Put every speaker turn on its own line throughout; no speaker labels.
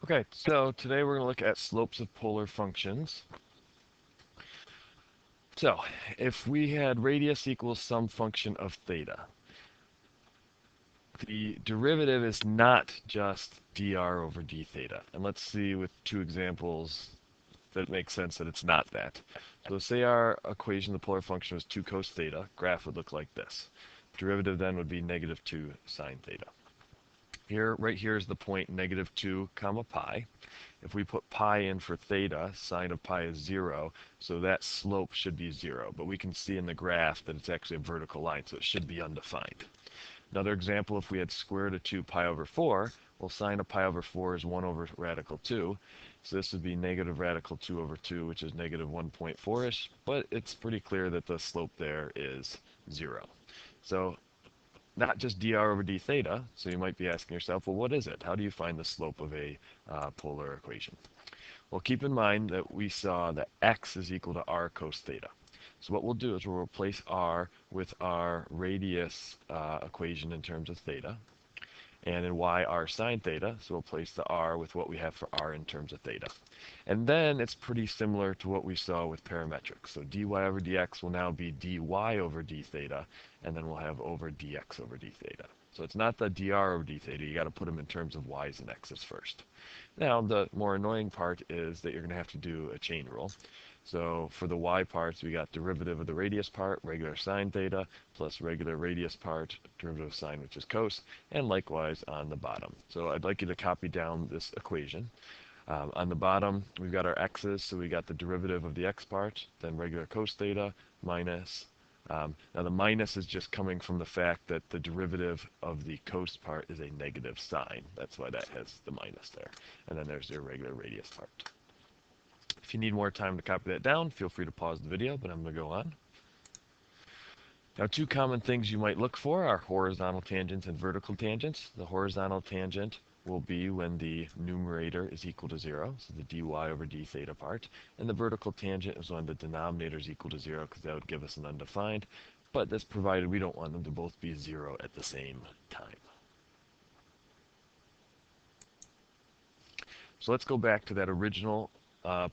Okay, so today we're going to look at slopes of polar functions. So, if we had radius equals some function of theta, the derivative is not just dr over d theta. And let's see with two examples that make sense that it's not that. So say our equation, the polar function was 2 cos theta. Graph would look like this. Derivative then would be negative 2 sine theta. Here, right here is the point negative 2 comma pi. If we put pi in for theta, sine of pi is 0, so that slope should be 0. But we can see in the graph that it's actually a vertical line, so it should be undefined. Another example, if we had square root of 2 pi over 4, well, sine of pi over 4 is 1 over radical 2. So this would be negative radical 2 over 2, which is negative 1.4-ish. But it's pretty clear that the slope there is 0. So not just dr over d theta, so you might be asking yourself, well, what is it? How do you find the slope of a polar equation? Well, keep in mind that we saw that x is equal to r cos theta. So what we'll do is we'll replace r with our radius equation in terms of theta, and in y r sine theta, so we'll place the r with what we have for r in terms of theta. And then it's pretty similar to what we saw with parametric. So dy over dx will now be dy over d theta, and then we'll have over dx over d theta. So it's not the dr over d theta, you got to put them in terms of y's and x's first. Now the more annoying part is that you're going to have to do a chain rule. So for the y parts, we got derivative of the radius part, regular sine theta, plus regular radius part, derivative of sine, which is cos, and likewise on the bottom. So I'd like you to copy down this equation. On the bottom, we've got our x's, so we got the derivative of the x part, then regular cos theta, minus. Now the minus is just coming from the fact that the derivative of the cos part is a negative sign. That's why that has the minus there. And then there's the irregular radius part. If you need more time to copy that down, feel free to pause the video, but I'm going to go on. Now, two common things you might look for are horizontal tangents and vertical tangents. The horizontal tangent will be when the numerator is equal to 0, so the dy over d theta part, and the vertical tangent is when the denominator is equal to 0, because that would give us an undefined, but that's provided we don't want them to both be 0 at the same time. So let's go back to that original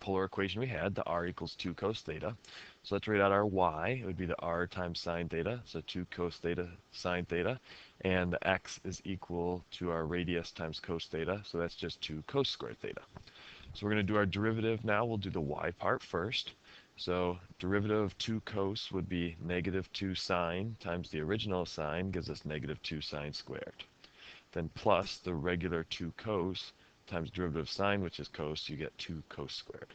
polar equation we had, the r equals 2 cos theta. So let's write out our y. It would be the r times sine theta, so 2 cos theta sine theta. And the x is equal to our radius times cos theta, so that's just 2 cos squared theta. So we're going to do our derivative now. We'll do the y part first. So derivative of 2 cos would be negative 2 sine times the original sine gives us negative 2 sine squared. Then plus the regular 2 cos times derivative of sine, which is cos, you get 2 cos squared.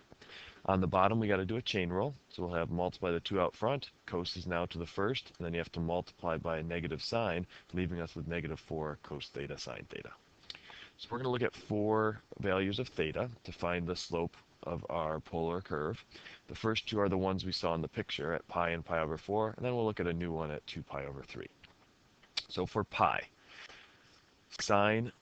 On the bottom, we got to do a chain rule. So we'll have multiply the 2 out front. Cos is now to the first, and then you have to multiply by a negative sign, leaving us with negative 4 cos theta sine theta. So we're going to look at 4 values of theta to find the slope of our polar curve. The first 2 are the ones we saw in the picture at pi and pi over 4, and then we'll look at a new one at 2 pi over 3. So for pi, sine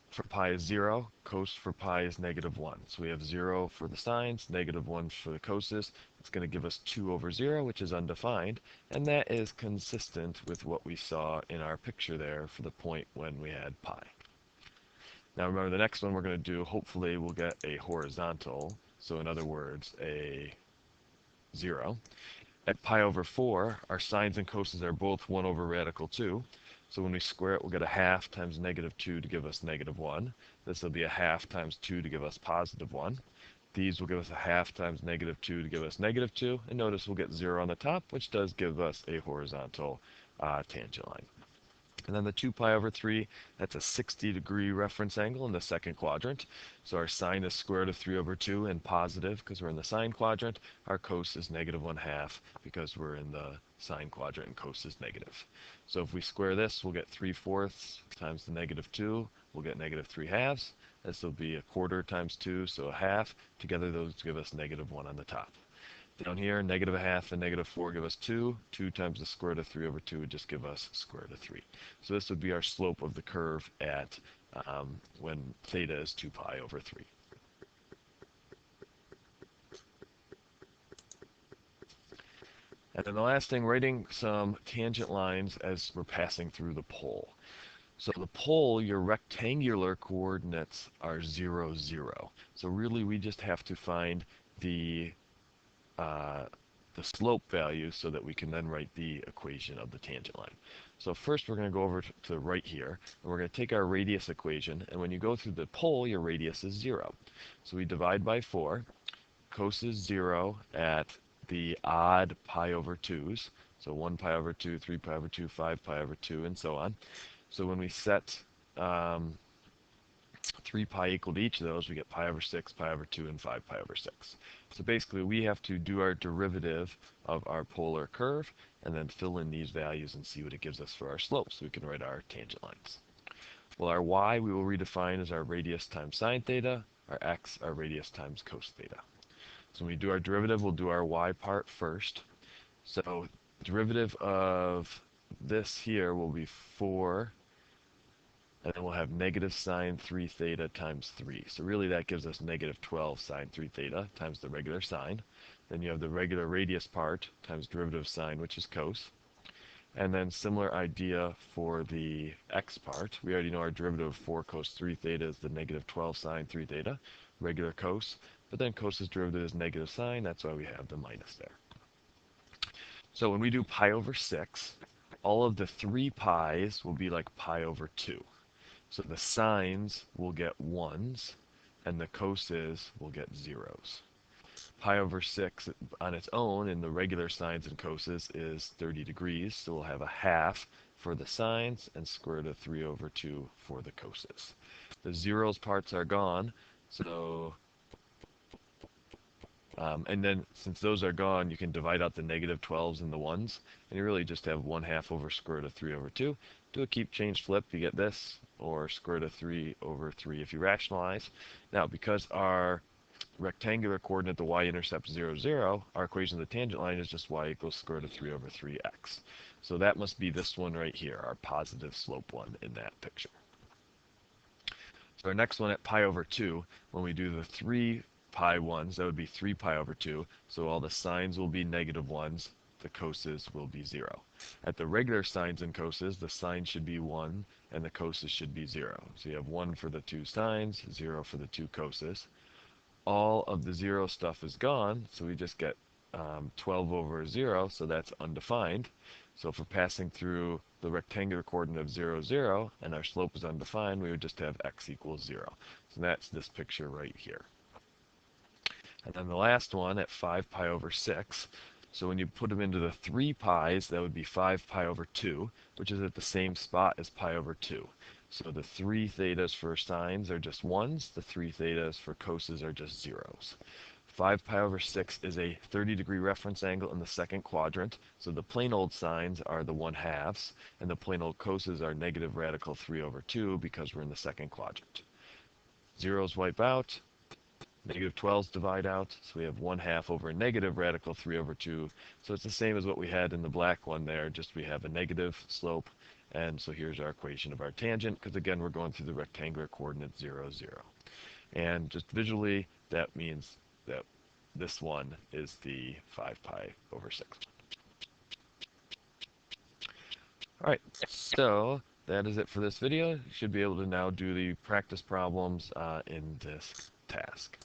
for pi is 0, cos for pi is negative 1. So we have 0 for the sines, negative 1 for the coses. It's going to give us 2 over 0, which is undefined, and that is consistent with what we saw in our picture there for the point when we had pi. Now remember, the next one we're going to do, hopefully we'll get a horizontal, so in other words, a 0. At pi over 4, our sines and coses are both 1 over radical 2. So when we square it, we'll get a half times negative 2 to give us negative 1. This will be a half times 2 to give us positive 1. These will give us a half times negative 2 to give us negative 2. And notice we'll get 0 on the top, which does give us a horizontal tangent line. And then the 2 pi over 3, that's a 60-degree reference angle in the second quadrant. So our sine is square root of 3 over 2 and positive because we're in the sine quadrant. Our cos is negative 1/2 because we're in the sine quadrant and cos is negative. So if we square this, we'll get 3/4 times the negative 2. We'll get negative 3/2. This will be a quarter times 2, so a half. Together those give us negative 1 on the top. Down here, negative 1/2 and negative 4 give us 2. 2 times the square root of 3 over 2 would just give us square root of 3. So this would be our slope of the curve at when theta is 2 pi over 3. And then the last thing, writing some tangent lines as we're passing through the pole. So the pole, your rectangular coordinates are 0, 0. So really we just have to find the uh, the slope value so that we can then write the equation of the tangent line. So first we're going to go over to right here, and we're going to take our radius equation, and when you go through the pole, your radius is 0. So we divide by 4. Cos is 0 at the odd pi over 2's. So 1 pi over 2, 3 pi over 2, 5 pi over 2, and so on. So when we set 3 pi equal to each of those, we get pi over 6, pi over 2, and 5 pi over 6. So basically, we have to do our derivative of our polar curve and then fill in these values and see what it gives us for our slope so we can write our tangent lines. Well, our y we will redefine as our radius times sine theta, our x our radius times cos theta. So when we do our derivative, we'll do our y part first. So derivative of this here will be 4, and then we'll have negative sine 3 theta times 3. So really that gives us negative 12 sine 3 theta times the regular sine. Then you have the regular radius part times derivative of sine, which is cos. And then similar idea for the x part. We already know our derivative of 4 cos 3 theta is the negative 12 sine 3 theta, regular cos. But then cos's derivative is negative sine, that's why we have the minus there. So when we do pi over 6, all of the 3 pi's will be like pi over 2. So the sines will get 1's, and the coses will get 0's. Pi over 6 on its own in the regular sines and coses is 30 degrees, so we'll have a half for the sines and square root of 3 over 2 for the coses. The zeros parts are gone, so and then since those are gone, you can divide out the negative 12s and the 1s, and you really just have 1 half over square root of 3 over 2. Do a keep, change, flip, you get this, or square root of 3 over 3 if you rationalize. Now, because our rectangular coordinate, the y-intercept 0, 0, our equation of the tangent line is just y equals square root of 3 over 3x. So that must be this one right here, our positive slope one in that picture. So our next one at pi over 2, when we do the 3 pi 1s, that would be 3 pi over 2. So all the sines will be negative 1s, the coses will be 0. At the regular sines and coses, the sine should be 1 and the coses should be 0. So you have 1 for the 2 sines, 0 for the 2 coses. All of the 0 stuff is gone, so we just get 12 over 0, so that's undefined. So if we're passing through the rectangular coordinate of 0, 0, and our slope is undefined, we would just have x equals 0. So that's this picture right here. And then the last one at 5 pi over 6. So when you put them into the 3 pi's, that would be 5 pi over 2, which is at the same spot as pi over 2. So the 3 thetas for sines are just 1s, the 3 thetas for coses are just 0's. 5 pi over 6 is a 30-degree reference angle in the second quadrant, so the plain old sines are the 1/2s, and the plain old coses are negative radical 3 over 2 because we're in the second quadrant. Zeros wipe out, negative 12s divide out, so we have 1/2 over negative radical 3 over 2. So it's the same as what we had in the black one there, just we have a negative slope, and so here's our equation of our tangent, because again we're going through the rectangular coordinate 0, 0. And just visually, that means that this one is the 5 pi over 6. Alright, so that is it for this video. You should be able to now do the practice problems in this task.